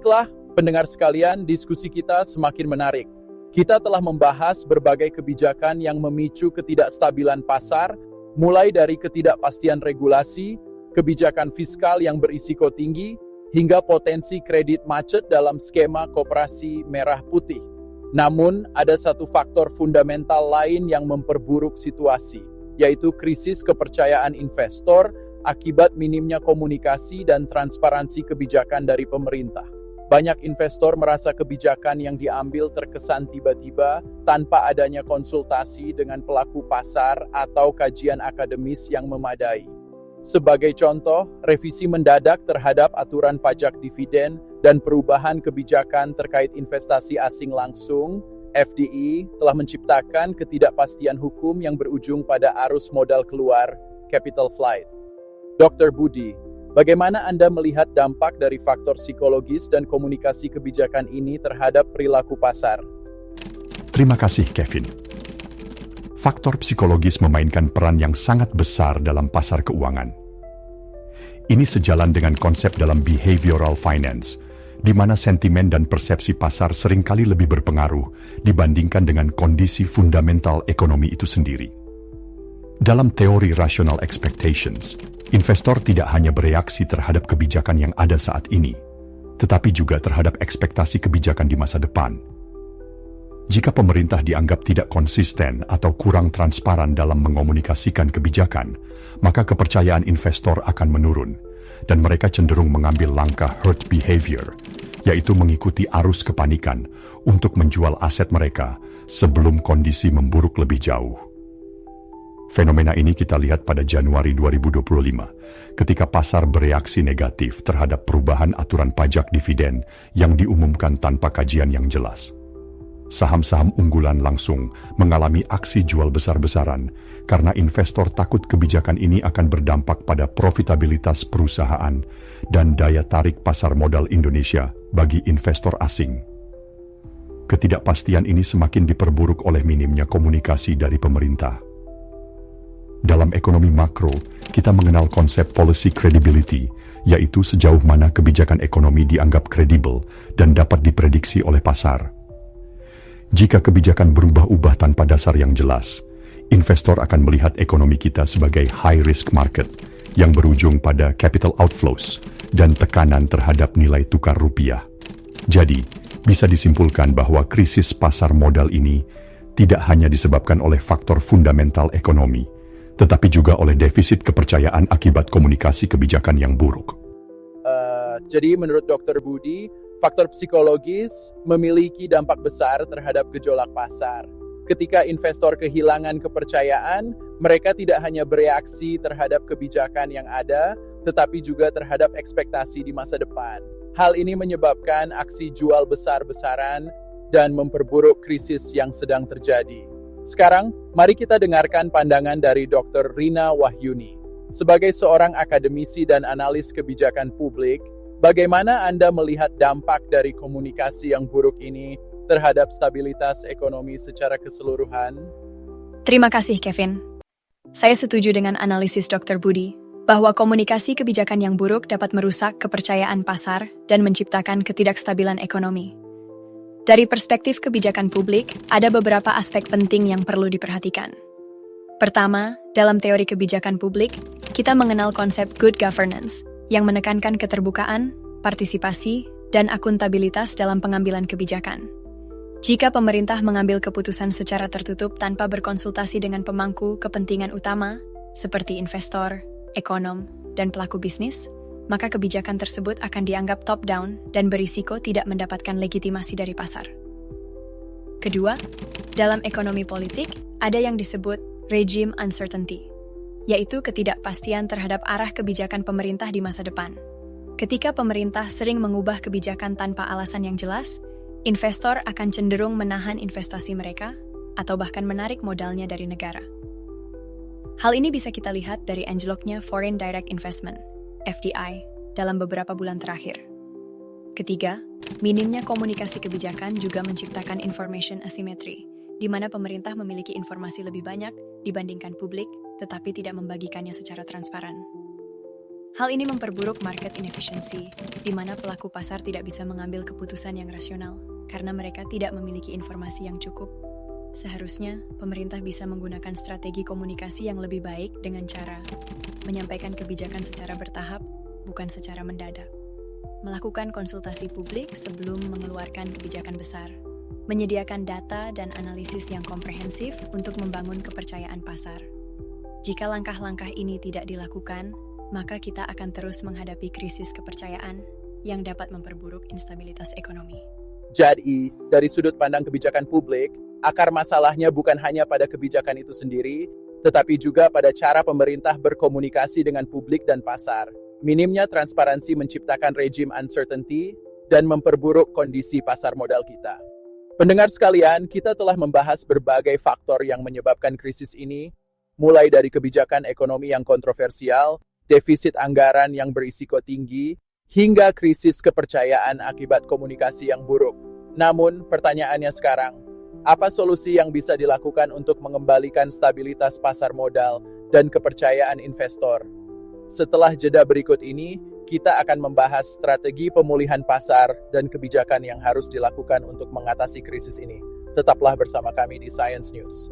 Baiklah, pendengar sekalian, diskusi kita semakin menarik. Kita telah membahas berbagai kebijakan yang memicu ketidakstabilan pasar, mulai dari ketidakpastian regulasi, kebijakan fiskal yang berisiko tinggi, hingga potensi kredit macet dalam skema koperasi merah putih. Namun, ada satu faktor fundamental lain yang memperburuk situasi, yaitu krisis kepercayaan investor akibat minimnya komunikasi dan transparansi kebijakan dari pemerintah. Banyak investor merasa kebijakan yang diambil terkesan tiba-tiba tanpa adanya konsultasi dengan pelaku pasar atau kajian akademis yang memadai. Sebagai contoh, revisi mendadak terhadap aturan pajak dividen dan perubahan kebijakan terkait investasi asing langsung, FDI, telah menciptakan ketidakpastian hukum yang berujung pada arus modal keluar, capital flight. Dr. Budi, bagaimana Anda melihat dampak dari faktor psikologis dan komunikasi kebijakan ini terhadap perilaku pasar? Terima kasih, Kevin. Faktor psikologis memainkan peran yang sangat besar dalam pasar keuangan. Ini sejalan dengan konsep dalam behavioral finance, di mana sentimen dan persepsi pasar seringkali lebih berpengaruh dibandingkan dengan kondisi fundamental ekonomi itu sendiri. Dalam teori rational expectations, investor tidak hanya bereaksi terhadap kebijakan yang ada saat ini, tetapi juga terhadap ekspektasi kebijakan di masa depan. Jika pemerintah dianggap tidak konsisten atau kurang transparan dalam mengomunikasikan kebijakan, maka kepercayaan investor akan menurun, dan mereka cenderung mengambil langkah herd behavior, yaitu mengikuti arus kepanikan untuk menjual aset mereka sebelum kondisi memburuk lebih jauh. Fenomena ini kita lihat pada Januari 2025, ketika pasar bereaksi negatif terhadap perubahan aturan pajak dividen yang diumumkan tanpa kajian yang jelas. Saham-saham unggulan langsung mengalami aksi jual besar-besaran karena investor takut kebijakan ini akan berdampak pada profitabilitas perusahaan dan daya tarik pasar modal Indonesia bagi investor asing. Ketidakpastian ini semakin diperburuk oleh minimnya komunikasi dari pemerintah. Dalam ekonomi makro, kita mengenal konsep policy credibility, yaitu sejauh mana kebijakan ekonomi dianggap kredibel dan dapat diprediksi oleh pasar. Jika kebijakan berubah-ubah tanpa dasar yang jelas, investor akan melihat ekonomi kita sebagai high-risk market yang berujung pada capital outflows dan tekanan terhadap nilai tukar rupiah. Jadi, bisa disimpulkan bahwa krisis pasar modal ini tidak hanya disebabkan oleh faktor fundamental ekonomi, tetapi juga oleh defisit kepercayaan akibat komunikasi kebijakan yang buruk. Jadi menurut Dr. Budi, faktor psikologis memiliki dampak besar terhadap gejolak pasar. Ketika investor kehilangan kepercayaan, mereka tidak hanya bereaksi terhadap kebijakan yang ada, tetapi juga terhadap ekspektasi di masa depan. Hal ini menyebabkan aksi jual besar-besaran dan memperburuk krisis yang sedang terjadi. Sekarang, mari kita dengarkan pandangan dari Dr. Rina Wahyuni. Sebagai seorang akademisi dan analis kebijakan publik, bagaimana Anda melihat dampak dari komunikasi yang buruk ini terhadap stabilitas ekonomi secara keseluruhan? Terima kasih, Kevin. Saya setuju dengan analisis Dr. Budi, bahwa komunikasi kebijakan yang buruk dapat merusak kepercayaan pasar dan menciptakan ketidakstabilan ekonomi. Dari perspektif kebijakan publik, ada beberapa aspek penting yang perlu diperhatikan. Pertama, dalam teori kebijakan publik, kita mengenal konsep good governance, yang menekankan keterbukaan, partisipasi, dan akuntabilitas dalam pengambilan kebijakan. Jika pemerintah mengambil keputusan secara tertutup tanpa berkonsultasi dengan pemangku kepentingan utama, seperti investor, ekonom, dan pelaku bisnis, maka kebijakan tersebut akan dianggap top-down dan berisiko tidak mendapatkan legitimasi dari pasar. Kedua, dalam ekonomi politik, ada yang disebut regime uncertainty, yaitu ketidakpastian terhadap arah kebijakan pemerintah di masa depan. Ketika pemerintah sering mengubah kebijakan tanpa alasan yang jelas, investor akan cenderung menahan investasi mereka atau bahkan menarik modalnya dari negara. Hal ini bisa kita lihat dari anjloknya Foreign Direct Investment (FDI) dalam beberapa bulan terakhir. Ketiga, minimnya komunikasi kebijakan juga menciptakan information asymmetry, di mana pemerintah memiliki informasi lebih banyak dibandingkan publik, tetapi tidak membagikannya secara transparan. Hal ini memperburuk market inefficiency, di mana pelaku pasar tidak bisa mengambil keputusan yang rasional karena mereka tidak memiliki informasi yang cukup. Seharusnya, pemerintah bisa menggunakan strategi komunikasi yang lebih baik dengan cara menyampaikan kebijakan secara bertahap, bukan secara mendadak. Melakukan konsultasi publik sebelum mengeluarkan kebijakan besar. Menyediakan data dan analisis yang komprehensif untuk membangun kepercayaan pasar. Jika langkah-langkah ini tidak dilakukan, maka kita akan terus menghadapi krisis kepercayaan yang dapat memperburuk instabilitas ekonomi. Jadi, dari sudut pandang kebijakan publik, akar masalahnya bukan hanya pada kebijakan itu sendiri, tetapi juga pada cara pemerintah berkomunikasi dengan publik dan pasar. Minimnya transparansi menciptakan rejim uncertainty dan memperburuk kondisi pasar modal kita. Pendengar sekalian, kita telah membahas berbagai faktor yang menyebabkan krisis ini, mulai dari kebijakan ekonomi yang kontroversial, defisit anggaran yang berisiko tinggi, hingga krisis kepercayaan akibat komunikasi yang buruk. Namun, pertanyaannya sekarang, apa solusi yang bisa dilakukan untuk mengembalikan stabilitas pasar modal dan kepercayaan investor? Setelah jeda berikut ini, kita akan membahas strategi pemulihan pasar dan kebijakan yang harus dilakukan untuk mengatasi krisis ini. Tetaplah bersama kami di Science News.